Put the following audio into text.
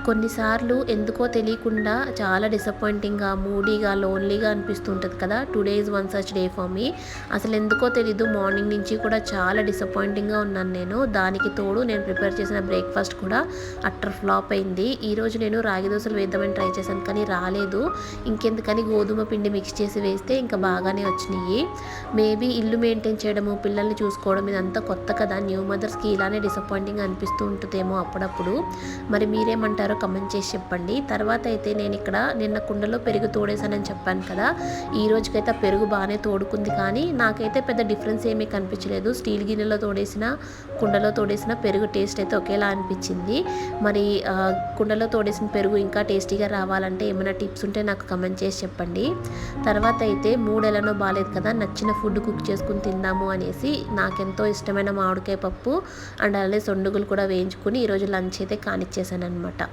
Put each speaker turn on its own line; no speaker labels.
కొన్నిసార్లు ఎందుకో తెలియకుండా చాలా డిసప్పాయింటింగ్‌గా, మూడీగా, లోన్‌లీగా అనిపిస్తుంటది కదా! Today is one such day for me. అసలెందుకో తెలీదు మార్నింగ్ నుంచి కూడా చాలా డిసప్పాయింటింగ్‌గా ఉన్నాను నేను. దానికి తోడు నేను ప్రిపేర్ చేసిన బ్రేక్‌ఫాస్ట్ కూడా అట్టర్ ఫ్లాప్ అయింది. ఈరోజు నేను రాగి దోసలు వేద్దామని ట్రై చేశాను కానీ రాలేదు. ఇంకెందుకని గోధుమ పిండి మిక్స్ చేసి వేస్తే ఇంకా బాగానే వచ్చినియి. మేబీ ఇల్లు మెయింటైన్ చేయడము, పిల్లల్ని చూసుకోవడం ఇదంతా కొత్త కదా! న్యూ మదర్స్‌కి ఇలానే డిసప్పాయింటింగ్‌గా అనిపిస్తూ ఉంటదేమో అప్పుడప్పుడు. మరి మీరేమంటారో కమెంట్ చేసి చెప్పండి. తర్వాత అయితే నేను ఇక్కడ నిన్న కుండలో పెరుగు తోడేసానని చెప్పాను కదా! ఈ రోజుకైతే ఆ పెరుగు బాగానే తోడుకుంది కానీ నాకైతే పెద్ద డిఫరెన్స్ ఏమీ కనిపించలేదు. స్టీల్ గిన్నెలో తోడేసిన, కుండలో తోడేసిన పెరుగు టేస్ట్ అయితే ఒకేలా అనిపించింది. మరి కుండలో తోడేసిన పెరుగు ఇంకా టేస్టీగా రావాలంటే ఏమైనా టిప్స్ ఉంటే నాకు కమెంట్ చేసి చెప్పండి. తర్వాత అయితే మూడ్ ఎలానో బాలేదు కదా! నచ్చిన ఫుడ్ కుక్ చేసుకుని తిందాము అనేసి నాకెంతో ఇష్టమైన మామిడికాయ పప్పు అండ్ అలానే సొండుగులు కూడా వేయించుకుని ఈరోజు లంచ్ అయితే కానిచ్చేసాననమాట.